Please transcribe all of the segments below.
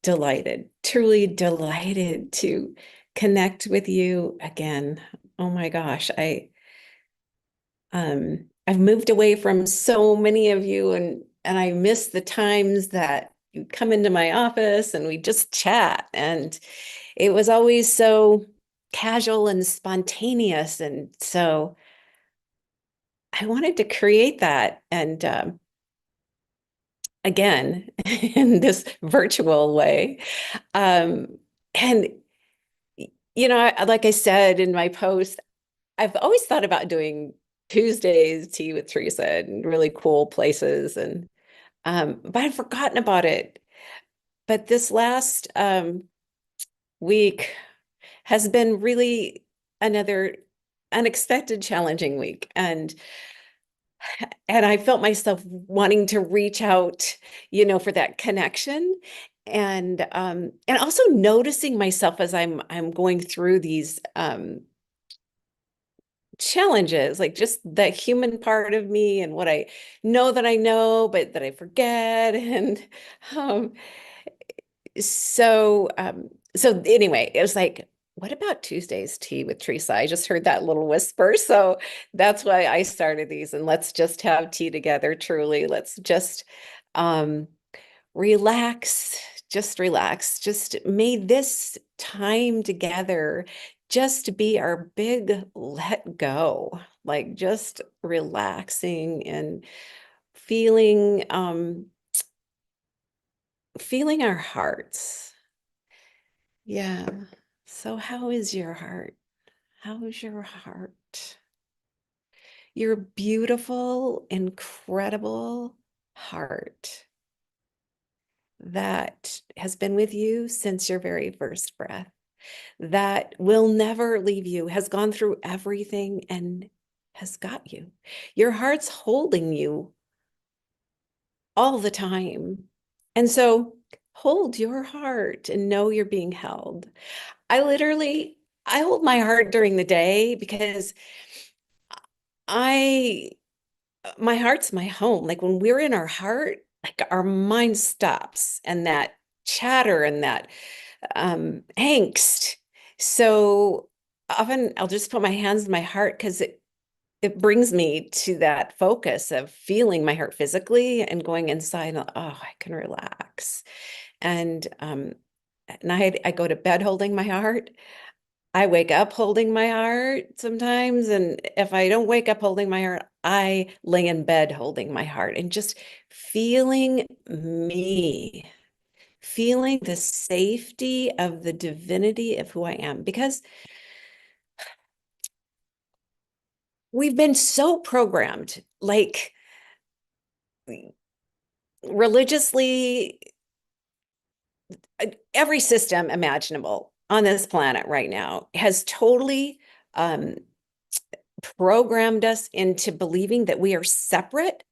delighted, truly delighted to connect with you again. Oh my gosh, I've moved away from so many of you and I miss the times that you come into my office and we just chat, and it was always so casual and spontaneous. And so I wanted to create that, and again in this virtual way. Um, and like I said in my post, I've always thought about doing Tuesdays tea with Teresa in really cool places, and but I'd forgotten about it. But this last week has been really another unexpected, challenging week, and I felt myself wanting to reach out, for that connection, and also noticing myself as I'm going through these challenges, like just the human part of me and what I know, but that I forget. And um, so anyway, it was like, what about Tuesday's tea with Teresa? I just heard that little whisper. So that's why I started these. And let's just have tea together, truly. Let's just um, relax, just relax. Just may this time together just be our big let go, like just relaxing and feeling feeling our hearts. Yeah. So how is your heart? How's your heart? Your beautiful, incredible heart that has been with you since your very first breath, that will never leave you, has gone through everything and has got you. Your heart's holding you all the time. And so hold your heart and know you're being held. I hold my heart during the day because I my heart's my home. Like when we're in our heart, like our mind stops, and that chatter and that angst. So often I'll just put my hands in my heart because it brings me to that focus of feeling my heart physically and going inside. Oh, I can relax. And at night I go to bed holding my heart. I wake up holding my heart sometimes. And if I don't wake up holding my heart, I lay in bed holding my heart and just feeling me, feeling the safety of the divinity of who I am. Because we've been so programmed, like religiously, every system imaginable on this planet right now has totally um, programmed us into believing that we are separate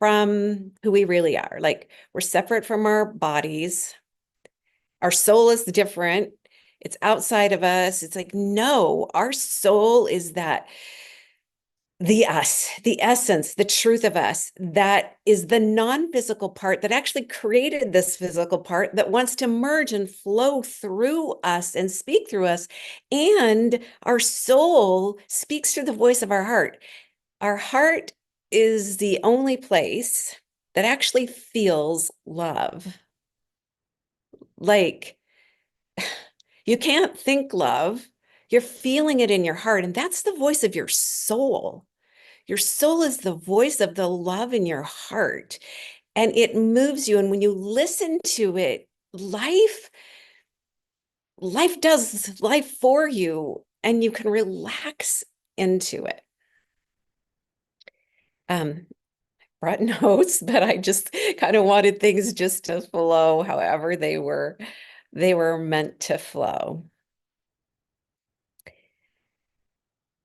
from who we really are. Like we're separate from our bodies. Our soul is different. It's outside of us. It's like, no, our soul is that the us, the essence, the truth of us, that is the non-physical part that actually created this physical part that wants to merge and flow through us and speak through us. And our soul speaks through the voice of our heart. Our heart is the only place that actually feels love. Like you can't think love, you're feeling it in your heart. And that's the voice of your soul. Your soul is the voice of the love in your heart, and it moves you. And when you listen to it, life does life for you, and you can relax into it. Um, brought notes, but I just kind of wanted things just to flow however they were meant to flow.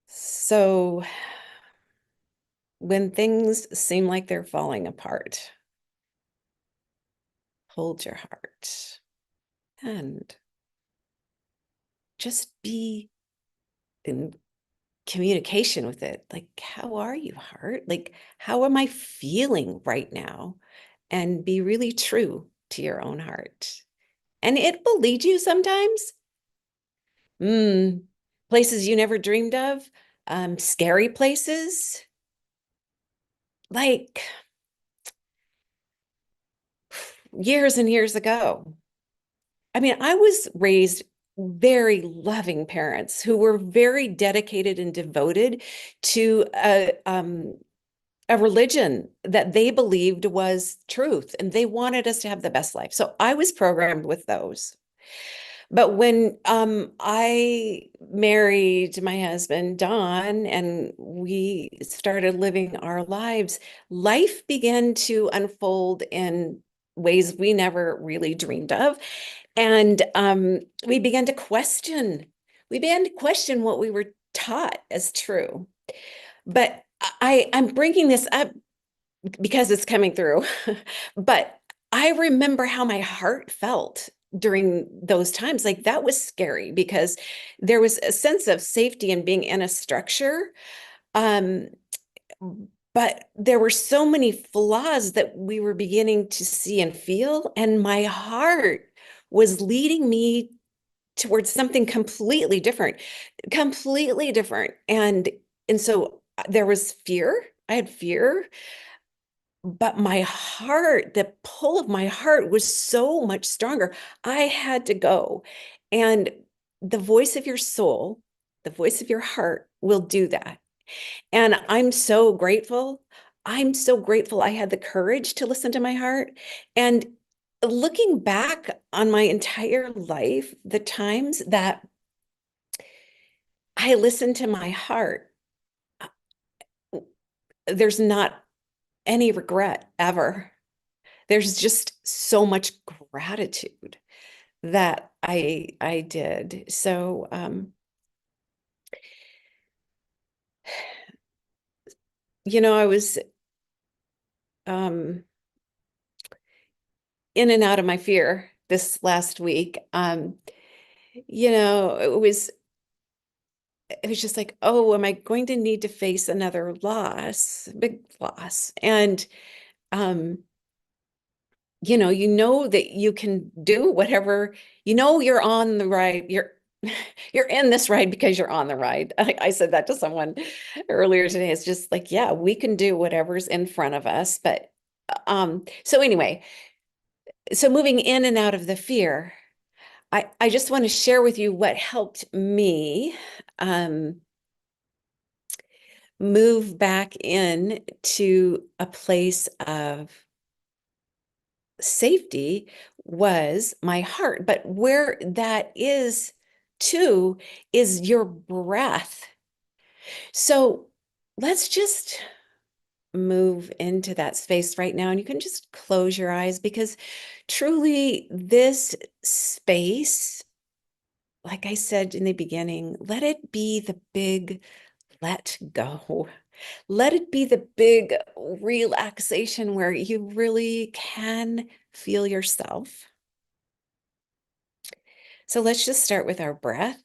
So when things seem like they're falling apart, hold your heart and just be in communication with it. Like, how are you, heart? Like, how am I feeling right now? And be really true to your own heart. And it will lead you sometimes. Mm, places you never dreamed of, scary places. Like years and years ago. I mean, I was raised very loving parents who were very dedicated and devoted to a religion that they believed was truth, and they wanted us to have the best life. So I was programmed with those. But when I married my husband, Don, and we started living our lives, life began to unfold in ways we never really dreamed of. And we began to question. We began to question what we were taught as true. But I'm bringing this up because it's coming through. But I remember how my heart felt during those times. Like that was scary because there was a sense of safety in being in a structure. Um, but there were so many flaws that we were beginning to see and feel, and my heart was leading me towards something completely different. And so there was fear. I had fear, but my heart, the pull of my heart was so much stronger. I had to go. And the voice of your soul, the voice of your heart will do that. And I'm so grateful. I'm so grateful I had the courage to listen to my heart. And looking back on my entire life, the times that I listened to my heart, there's not any regret ever. There's just so much gratitude that I did. So I was um in and out of my fear this last week. It was just like, oh, am I going to need to face another loss, big loss? And um that you can do whatever, you're on the ride. You're in this ride because you're on the ride. I said that to someone earlier today. It's just like, yeah, we can do whatever's in front of us. But so anyway, so moving in and out of the fear, I just want to share with you what helped me um, move back in to a place of safety was my heart. But where that is too is your breath. So let's just move into that space right now. And you can just close your eyes because truly this space, like I said in the beginning, let it be the big let go. Let it be the big relaxation where you really can feel yourself. So let's just start with our breath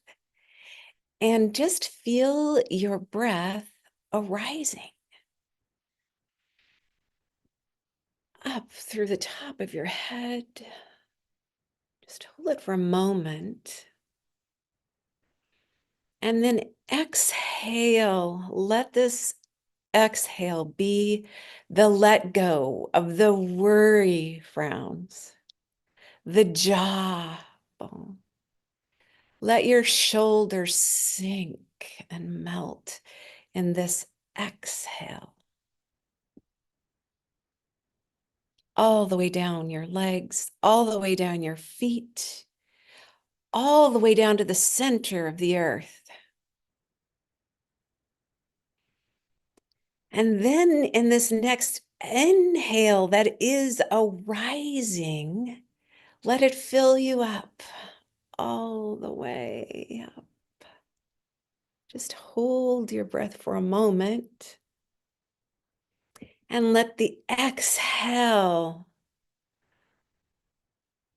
and just feel your breath arising up through the top of your head. Just hold it for a moment. And then exhale. Let this exhale be the let go of the worry frowns, the jaw bone. Let your shoulders sink and melt in this exhale. All the way down your legs, all the way down your feet, all the way down to the center of the earth. And then in this next inhale that is arising, let it fill you up all the way up. Just hold your breath for a moment and let the exhale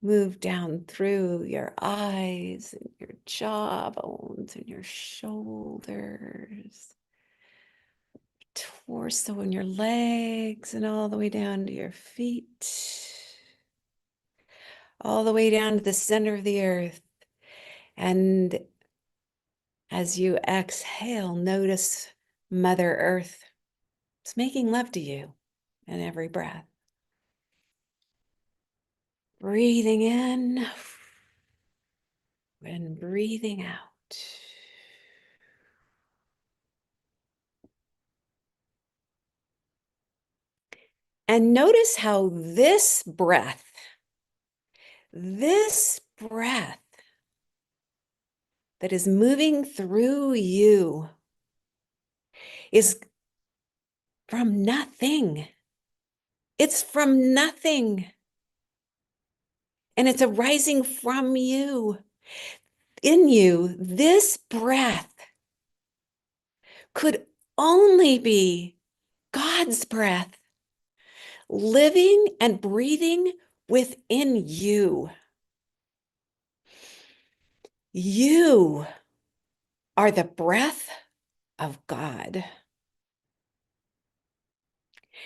move down through your eyes and your jaw bones and your shoulders, torso and your legs, and all the way down to your feet. all the way down to the center of the earth. And as you exhale, notice Mother Earth is making love to you in every breath. Breathing in and breathing out. And notice how this breath that is moving through you is from nothing. It's from nothing. And it's arising from you. In you, this breath could only be God's breath living and breathing within you. You are the breath of God.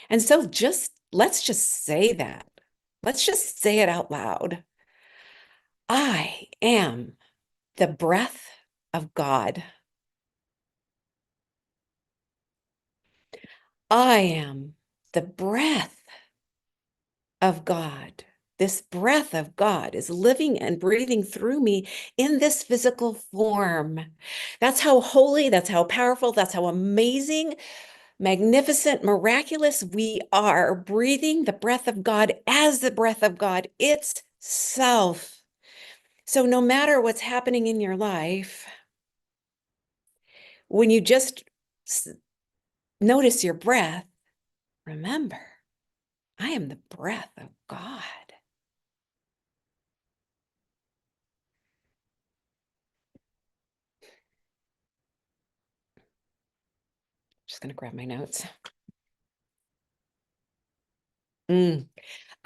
And so let's just say that. Let's just say it out loud. I am the breath of God. I am the breath of God. This breath of God is living and breathing through me in this physical form. That's how holy, that's how powerful, that's how amazing, magnificent, miraculous we are, breathing the breath of God as the breath of God itself. So no matter what's happening in your life, when you just notice your breath, remember, I am the breath of God. Just going to grab my notes.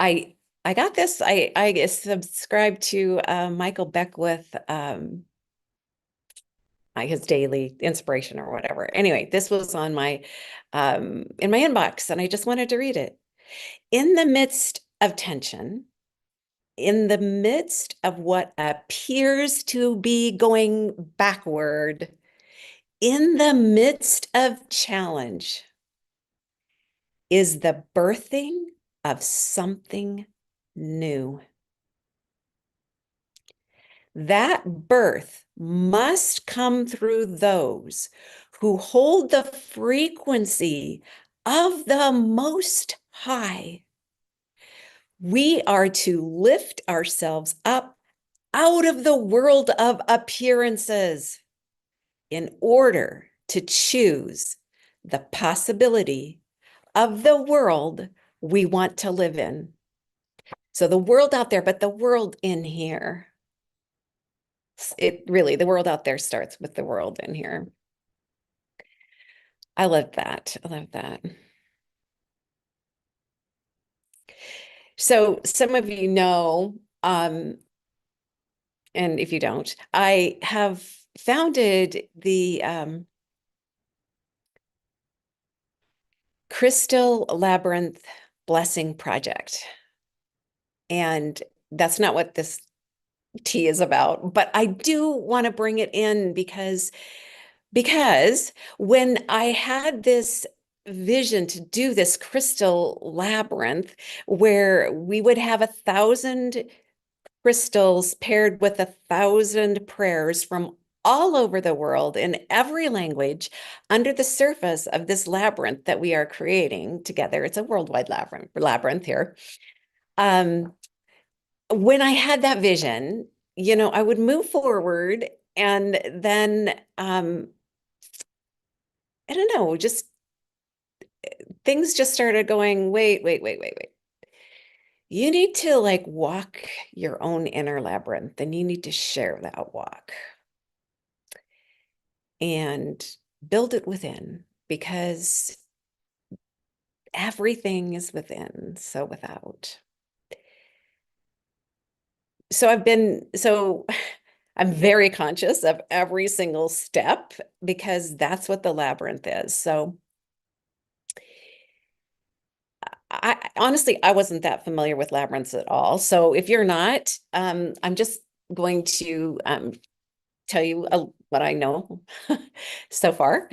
I got this. I subscribe to Michael Beckwith, his daily inspiration or whatever. Anyway, this was on my in my inbox, and I just wanted to read it. In the midst of tension, in the midst of what appears to be going backward, in the midst of challenge, is the birthing of something new. That birth must come through those who hold the frequency of the Most High. We are to lift ourselves up out of the world of appearances in order to choose the possibility of the world we want to live in. So the world out there, but the world in here. The world out there starts with the world in here. I love that. I love that. So some of you know, and if you don't, I have founded the Crystal Labyrinth Blessing Project. And that's not what this tea is about, but I do want to bring it in because when I had this vision to do this crystal labyrinth where we would have 1,000 crystals paired with 1,000 prayers from all over the world in every language under the surface of this labyrinth that we are creating together. It's a worldwide labyrinth here. When I had that vision, I would move forward, and then I don't know, just things just started going, wait. You need to walk your own inner labyrinth, and you need to share that walk and build it within, because everything is within, so without. So I'm very conscious of every single step because that's what the labyrinth is. So honestly, I wasn't that familiar with labyrinths at all. So if you're not, I'm just going to tell you what I know so far.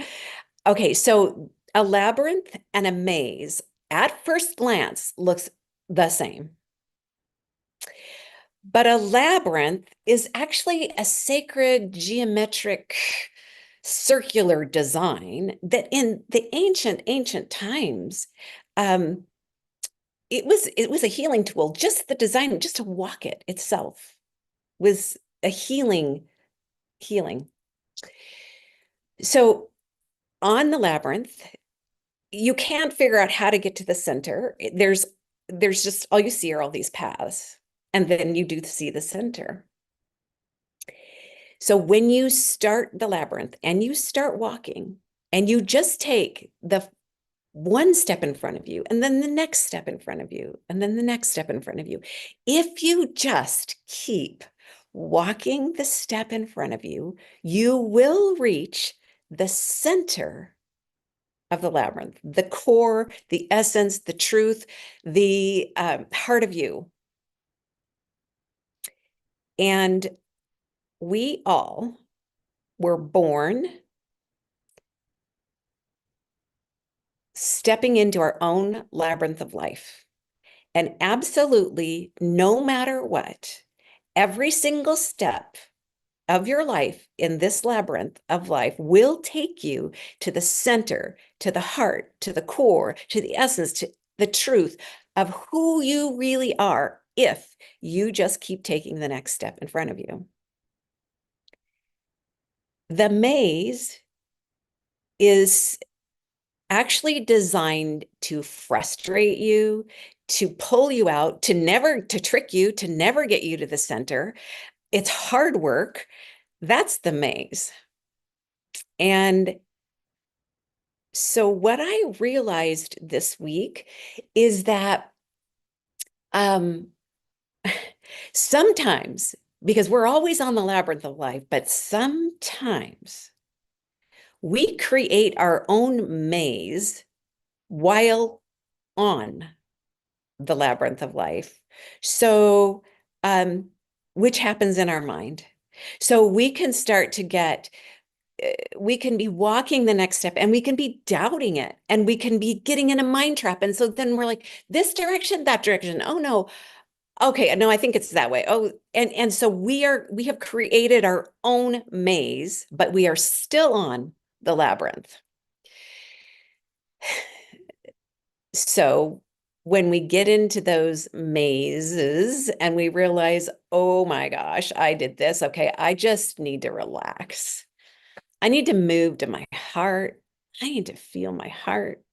Okay, so a labyrinth and a maze at first glance looks the same. But a labyrinth is actually a sacred geometric circular design that in the ancient times, um, it was a healing tool. Just the design, just to walk it itself was a healing. So on the labyrinth, you can't figure out how to get to the center. There's just all you see are all these paths, and then you do see the center. So when you start the labyrinth and you start walking, and you just take the one step in front of you, and then the next step in front of you, and then the next step in front of you, if you just keep walking the step in front of you, you will reach the center of the labyrinth, the core, the essence, the truth, the heart of you. And we all were born stepping into our own labyrinth of life. And absolutely, no matter what, every single step of your life in this labyrinth of life will take you to the center, to the heart, to the core, to the essence, to the truth of who you really are if you just keep taking the next step in front of you. The maze is actually designed to frustrate you, to pull you out, to trick you, to never get you to the center. It's hard work. That's the maze. And so what I realized this week is that um, sometimes, because we're always on the labyrinth of life, but sometimes we create our own maze while on the labyrinth of life. So, which happens in our mind. So we can start to get, we can be walking the next step and we can be doubting it and we can be getting in a mind trap. And so then we're like, this direction, that direction. Oh no. Okay, no, I think it's that way. Oh, and so we have created our own maze, but we are still on the labyrinth. So when we get into those mazes and we realize, oh my gosh, I did this. Okay, I just need to relax. I need to move to my heart. I need to feel my heart.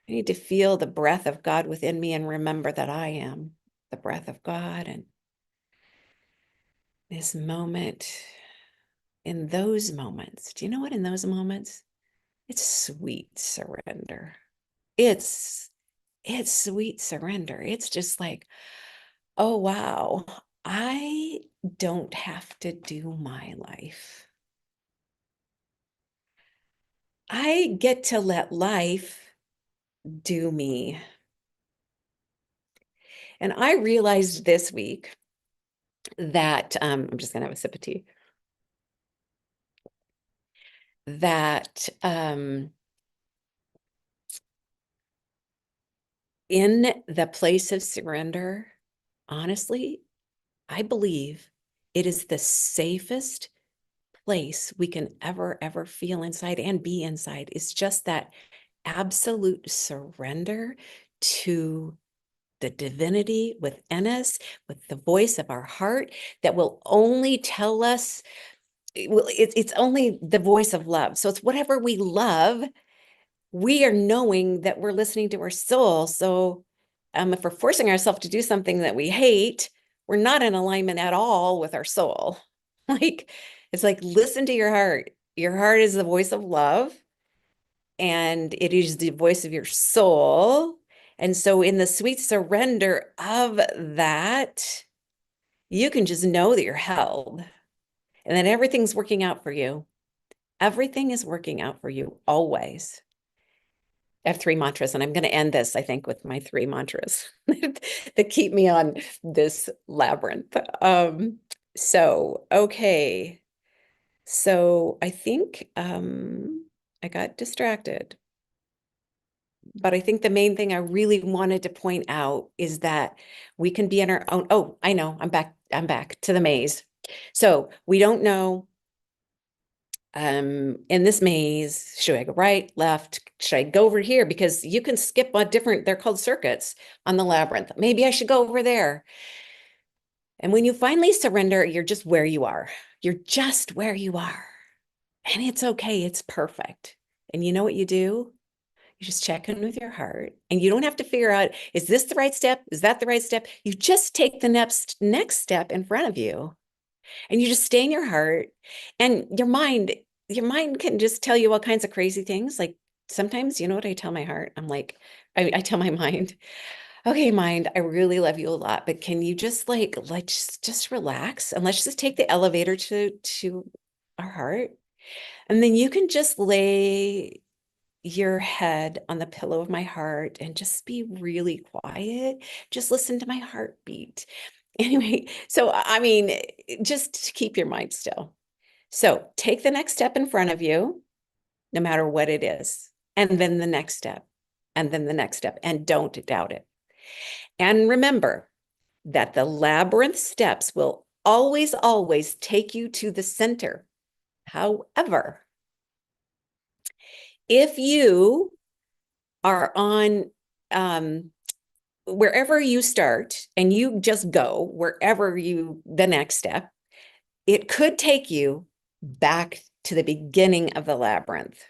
I need to feel the breath of God within me and remember that I am the breath of God. And this moment, in those moments, do you know what? In those moments, it's sweet surrender. It's it's sweet surrender. It's just like, oh wow, I don't have to do my life. I get to let life do me. And I realized this week that I'm just gonna have a sip of tea. That in the place of surrender, honestly, I believe it is the safest place we can ever feel inside and be inside. It's just that absolute surrender to the divinity within us, with the voice of our heart that will only tell us, it's only the voice of love. So it's whatever we love, we are knowing that we're listening to our soul. So if we're forcing ourselves to do something that we hate, we're not in alignment at all with our soul. Like, it's like, listen to your heart. Your heart is the voice of love, and it is the voice of your soul. And so, in the sweet surrender of that, you can just know that you're held and that everything's working out for you. Everything is working out for you always. I have three mantras, and I'm going to end this, I think, with my three mantras that keep me on this labyrinth. Okay. So I think I got distracted. But I think the main thing I really wanted to point out is that we can be in our own. Oh, I know. I'm back to the maze. So we don't know in this maze, should I go right, left? Should I go over here? Because you can skip a different, they're called circuits on the labyrinth. Maybe I should go over there. And when you finally surrender, you're just where you are. You're just where you are. And it's okay. It's perfect. And you know what you do? You just check in with your heart, and you don't have to figure out, is this the right step? Is that the right step? You just take the next step in front of you, and you just stay in your heart. And your mind can just tell you all kinds of crazy things. Like sometimes, you know what I tell my heart? I'm like, I tell my mind, okay, mind, I really love you a lot, but can you just like, let's just relax and let's just take the elevator to our heart. And then you can just lay your head on the pillow of my heart and just be really quiet. Just listen to my heartbeat. Anyway, so I mean, just keep your mind still. So take the next step in front of you, no matter what it is, and then the next step, and then the next step, and don't doubt it. And remember that the labyrinth steps will always, always take you to the center. However, if you are on wherever you start and you just go wherever the next step, it could take you back to the beginning of the labyrinth.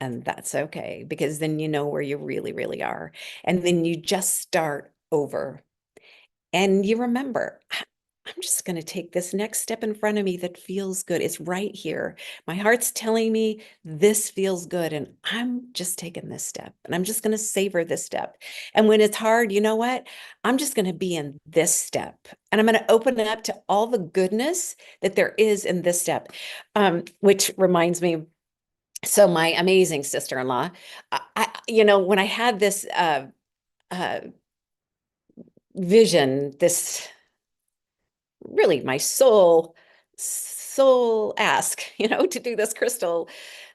And that's okay, because then you know where you really, really are. And then you just start over. And you remember, I'm just going to take this next step in front of me that feels good. It's right here. My heart's telling me this feels good. And I'm just taking this step, and I'm just going to savor this step. And when it's hard, you know what? I'm just going to be in this step, and I'm going to open it up to all the goodness that there is in this step. Which reminds me, so my amazing sister-in-law, when I had this uh, vision, this really my soul ask, to do this crystal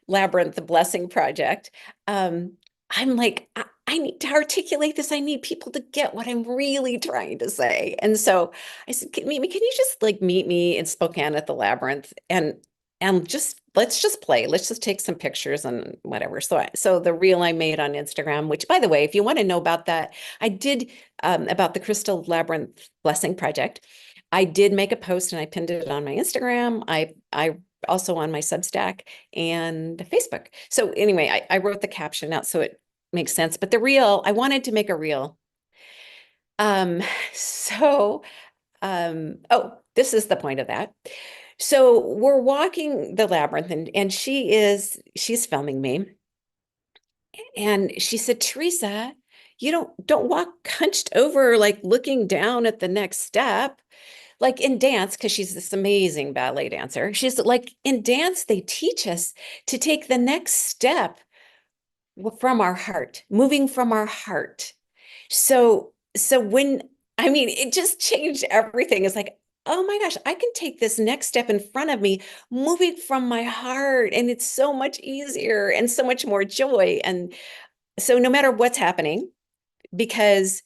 labyrinth, the blessing project. I'm like, I need to articulate this. I need people to get what I'm really trying to say. And so I said, Mimi, can you just like meet me in Spokane at the labyrinth, and just let's just play. Let's just take some pictures and whatever. So the reel I made on Instagram, which by the way, if you want to know about that, I did about the Crystal Labyrinth Blessing Project. I did make a post and I pinned it on my Instagram. I also on my Substack and Facebook. So anyway, I wrote the caption out so it makes sense. But the reel, I wanted to make a reel. Um, so oh, this is the point of that. So we're walking the labyrinth, and she's filming me. And she said, Theresa, you don't walk hunched over, like looking down at the next step. Like in dance, because she's this amazing ballet dancer. She's like, in dance, they teach us to take the next step from our heart, moving from our heart. So when, I mean, it just changed everything. It's like, oh my gosh, I can take this next step in front of me, moving from my heart, and it's so much easier and so much more joy. And so no matter what's happening, because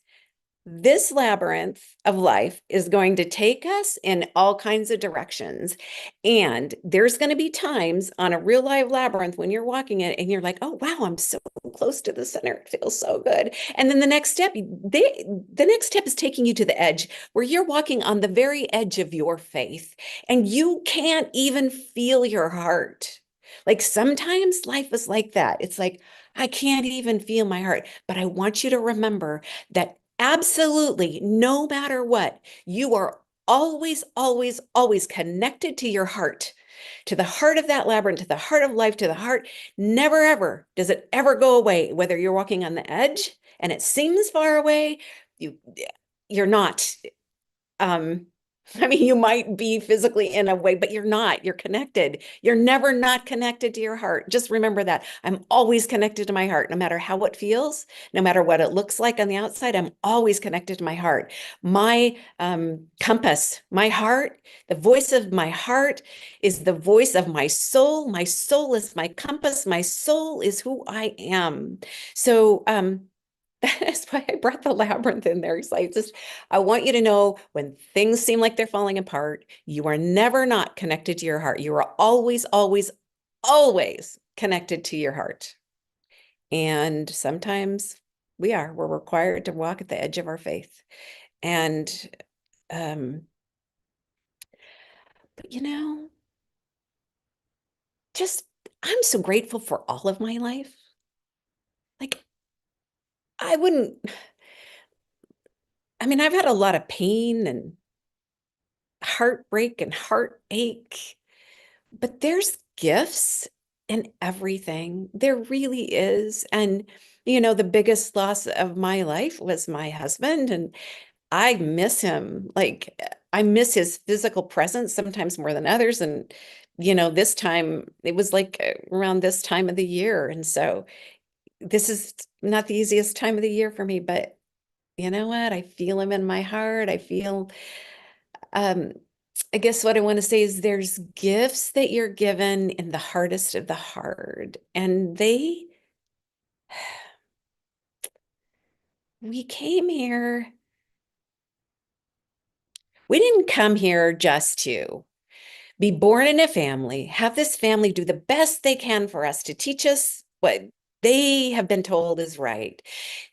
this labyrinth of life is going to take us in all kinds of directions. And there's going to be times on a real live labyrinth when you're walking it and you're like, oh, wow, I'm so close to the center. It feels so good. And then the next step, the next step is taking you to the edge where you're walking on the very edge of your faith and you can't even feel your heart. Like sometimes life is like that. It's like, I can't even feel my heart. But I want you to remember that absolutely, no matter what, you are always, always, always connected to your heart, to the heart of that labyrinth, to the heart of life, to the heart. Never, ever does it ever go away, whether you're walking on the edge and it seems far away, you're not. Um, I mean, you might be physically in a way, but you're not. You're connected. You're never not connected to your heart. Just remember that. I'm always connected to my heart, no matter how it feels, no matter what it looks like on the outside. I'm always connected to my heart. My compass, my heart, the voice of my heart is the voice of my soul. My soul is my compass. My soul is who I am. So, that's why I brought the labyrinth in there. Because I want you to know when things seem like they're falling apart, you are never not connected to your heart. You are always, always, always connected to your heart. And sometimes we're required to walk at the edge of our faith. And, um, but just, I'm so grateful for all of my life. Like, I wouldn't, I mean, I've had a lot of pain and heartbreak and heartache, but there's gifts in everything. There really is. And, the biggest loss of my life was my husband, and I miss him. Like, I miss his physical presence sometimes more than others. And, this time it was like around this time of the year. And so this is not the easiest time of the year for me, but you know what? I feel him in my heart. Um, I guess what I want to say is there's gifts that you're given in the hardest of the hard. And we came here, we didn't come here just to be born in a family, have this family do the best they can for us to teach us what they have been told is right,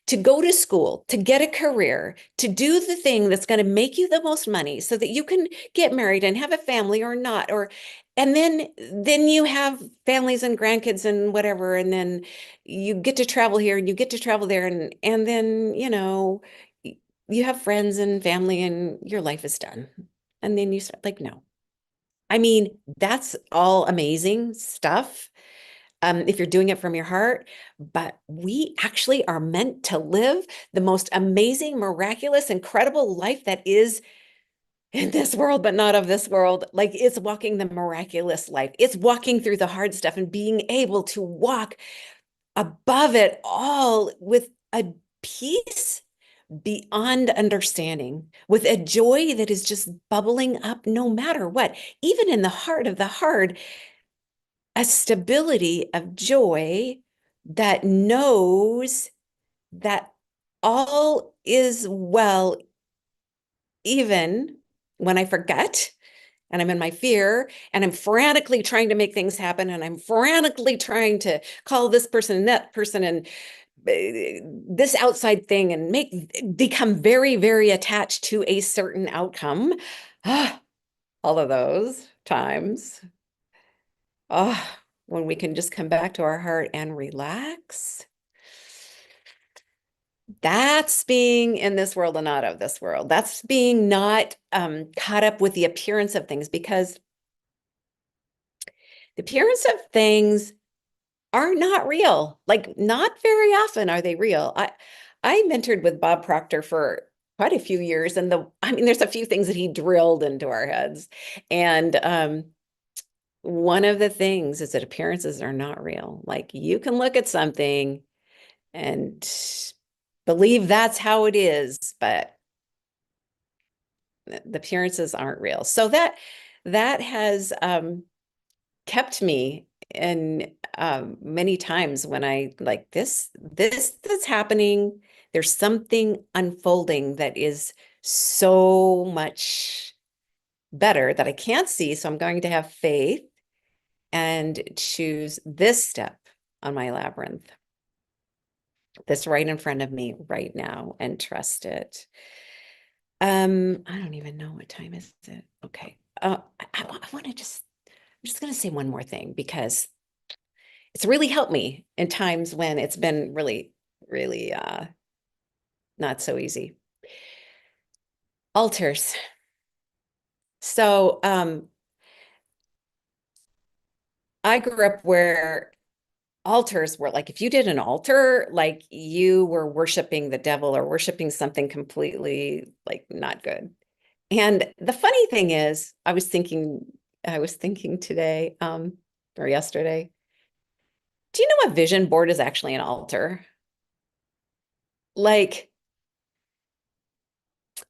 to go to school, to get a career, to do the thing that's going to make you the most money so that you can get married and have a family or not, or and then you have families and grandkids and whatever, and then you get to travel here and you get to travel there, and then you have friends and family and your life is done. And then you start like, no. I mean, that's all amazing stuff, if you're doing it from your heart, but we actually are meant to live the most amazing, miraculous, incredible life that is in this world, but not of this world. Like, it's walking the miraculous life. It's walking through the hard stuff and being able to walk above it all with a peace beyond understanding, with a joy that is just bubbling up no matter what. Even in the heart of the hard, a stability of joy that knows that all is well, even when I forget and I'm in my fear and I'm frantically trying to make things happen and I'm frantically trying to call this person and that person and this outside thing and become very, very attached to a certain outcome. Ah, all of those times. Oh, when we can just come back to our heart and relax. That's being in this world and not of this world. That's being not caught up with the appearance of things, because the appearance of things are not real. Like, not very often are they real. I mentored with Bob Proctor for quite a few years, and I mean, there's a few things that he drilled into our heads. And one of the things is that appearances are not real. Like, you can look at something and believe that's how it is, but the appearances aren't real. So that has kept me in many times when I like this that's happening. There's something unfolding that is so much better that I can't see. So I'm going to have faith and choose this step on my labyrinth that's right in front of me right now and trust it. I don't even know what time is it. Okay. I want to I'm just going to say one more thing, because it's really helped me in times when it's been really, really not so easy. Altars. So I grew up where altars were like, if you did an altar, like you were worshiping the devil or worshiping something completely like not good. And the funny thing is, I was thinking today, or yesterday, do you know a vision board is actually an altar? Like,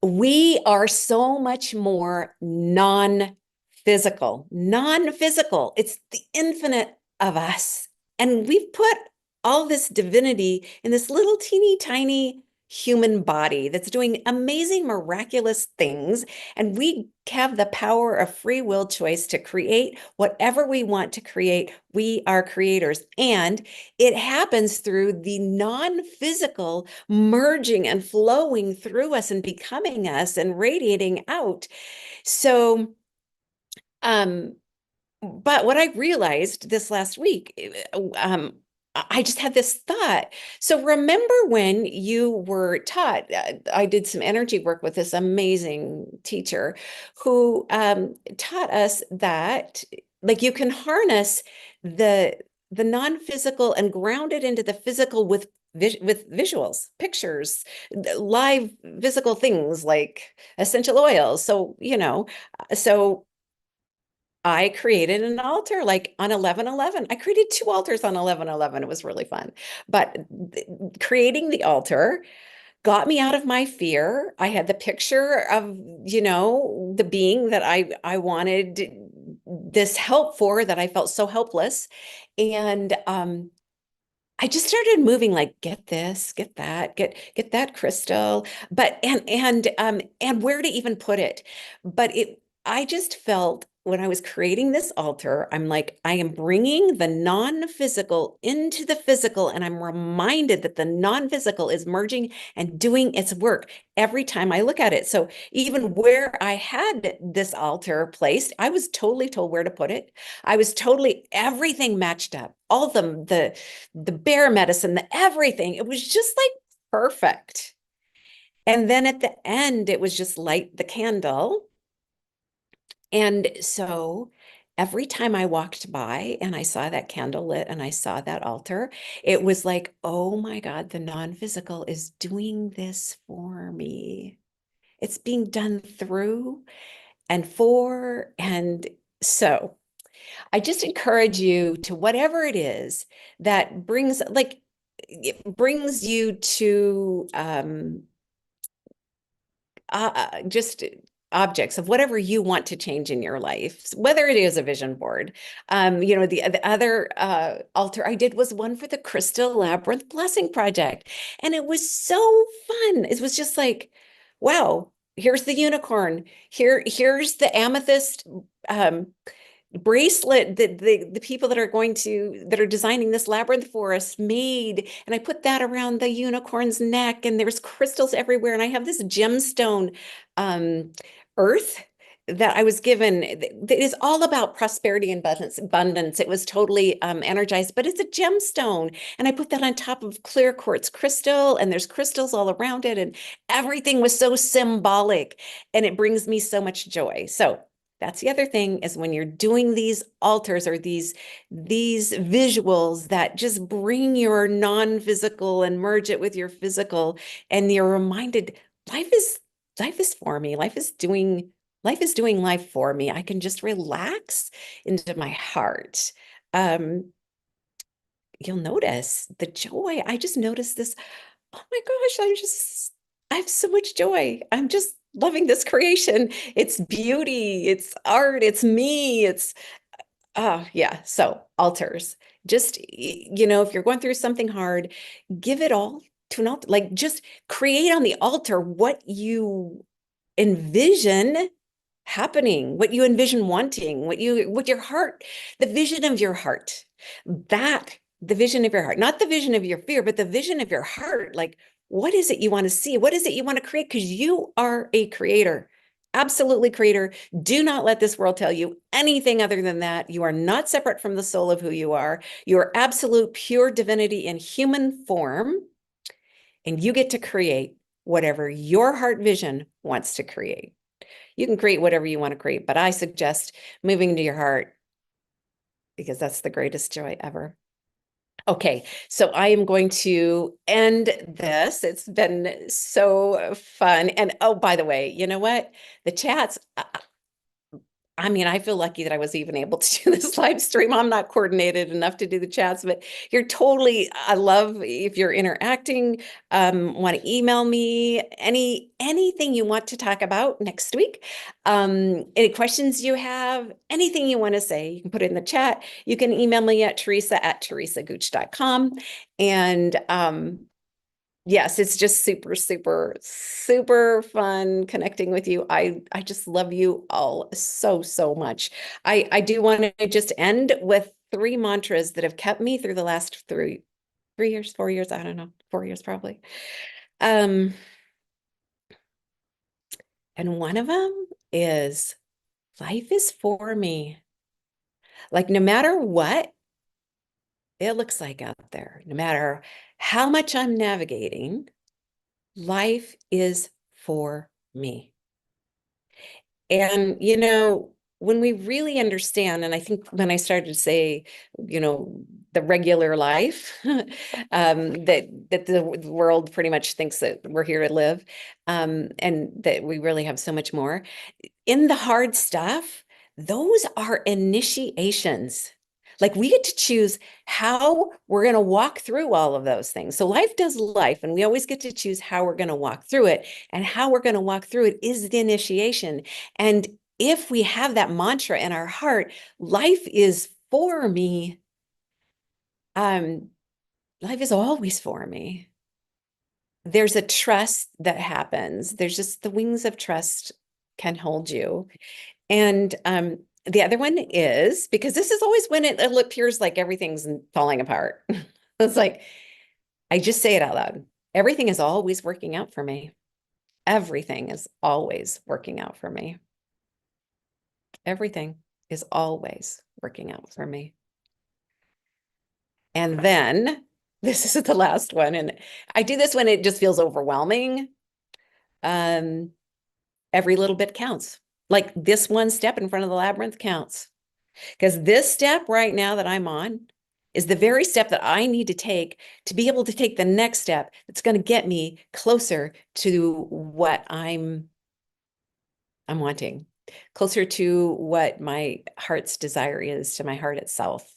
we are so much more non-physical, non-physical. It's the infinite of us. And we've put all this divinity in this little teeny tiny human body that's doing amazing, miraculous things. And we have the power of free will choice to create whatever we want to create. We are creators. And it happens through the non-physical merging and flowing through us and becoming us and radiating out. So, um, but what I realized this last week, I just had this thought. So remember when you were taught, I did some energy work with this amazing teacher who taught us that like you can harness the the non-physical and ground it into the physical with visuals, pictures, live physical things like essential oils. So, so I created an altar like on 11/11. I created two altars on 11/11. It was really fun. But creating the altar got me out of my fear. I had the picture of, the being that I wanted this help for, that I felt so helpless. And I just started moving like, get this, get that, get that crystal, but and where to even put it. But I just felt when I was creating this altar, I'm like, I am bringing the non-physical into the physical, and I'm reminded that the non-physical is merging and doing its work every time I look at it. So even where I had this altar placed, I was totally told where to put it. I was totally, everything matched up. All the bear medicine, the everything. It was just like perfect. And then at the end, it was just light the candle. And so every time I walked by and I saw that candle lit and I saw that altar, it was like, oh my God, the non-physical is doing this for me. It's being done through and for. And so I just encourage you to whatever it is that brings, like, it brings you to just objects of whatever you want to change in your life, whether it is a vision board. The other altar I did was one for the Crystal Labyrinth Blessing Project. And it was so fun. It was just like, wow, here's the unicorn. Here's the amethyst um, bracelet that the people that are designing this labyrinth for us made, and I put that around the unicorn's neck, and there's crystals everywhere, and I have this gemstone earth that I was given that is all about prosperity and abundance. It was totally energized, but it's a gemstone, and I put that on top of clear quartz crystal, and there's crystals all around it, and everything was so symbolic, and it brings me so much joy. So that's the other thing, is when you're doing these altars or these visuals that just bring your non-physical and merge it with your physical, and you're reminded life is for me. Life is doing life for me. I can just relax into my heart. Um, you'll notice the joy. I just noticed this. Oh my gosh, I have so much joy. I'm just loving this creation. It's beauty, it's art, it's me, it's yeah. So altars. Just, if you're going through something hard, give it all to an altar. Like, just create on the altar what you envision happening, what you envision wanting, what your heart, the vision of your heart, the vision of your heart, not the vision of your fear, but the vision of your heart. Like, what is it you want to see? What is it you want to create? Because you are a creator, absolutely creator. Do not let this world tell you anything other than that. You are not separate from the soul of who you are. You are absolute pure divinity in human form, and you get to create whatever your heart vision wants to create. You can create whatever you want to create, but I suggest moving into your heart, because that's the greatest joy ever. Okay, so I am going to end this. It's been so fun. And oh, by the way, you know what? The chats, I mean, I feel lucky that I was even able to do this live stream. I'm not coordinated enough to do the chats, but you're totally, I love if you're interacting, want to email me anything you want to talk about next week. Any questions you have, anything you want to say, you can put it in the chat. You can email me at Theresa@theresagooch.com. And yes, it's just super, super, super fun connecting with you. I just love you all so, so much. I do want to just end with three mantras that have kept me through the last 3 years, 4 years, I don't know, 4 years probably. Um, and one of them is life is for me. Like no matter what it looks like out there, no matter how much I'm navigating, life is for me. And, when we really understand, and I think when I started to say, the regular life, that the world pretty much thinks that we're here to live, and that we really have so much more. In the hard stuff, those are initiations. Like we get to choose how we're going to walk through all of those things. So life does life, and we always get to choose how we're going to walk through it. And how we're going to walk through it is the initiation. And if we have that mantra in our heart, life is for me. Um, Life is always for me. There's a trust that happens. There's just the wings of trust can hold you. And the other one is because this is always when it appears like everything's falling apart. It's like, I just say it out loud. Everything is always working out for me. Everything is always working out for me. Everything is always working out for me. And then this is the last one. And I do this when it just feels overwhelming. Um, every little bit counts. Like this one step in front of the labyrinth counts. Because this step right now that I'm on is the very step that I need to be able to take the next step that's going to get me closer to what I'm wanting, closer to what my heart's desire is, to my heart itself,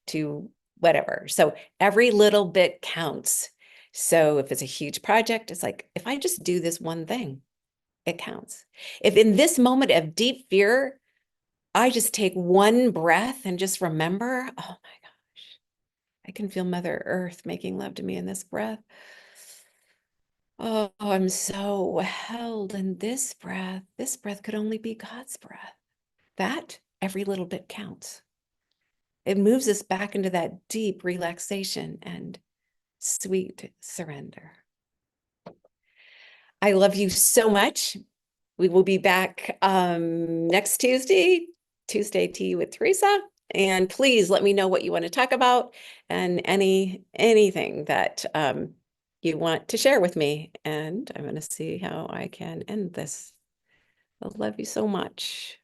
to whatever. So every little bit counts. So if it's a huge project, it's like, if I just do this one thing, it counts. If in this moment of deep fear, I just take one breath and just remember, oh my gosh, I can feel Mother Earth making love to me in this breath. Oh, I'm so held in this breath. This breath could only be God's breath. That every little bit counts. It moves us back into that deep relaxation and sweet surrender. I love you so much. We will be back next Tuesday Tea with Theresa. And please let me know what you want to talk about and anything that you want to share with me. And I'm going to see how I can end this. I love you so much.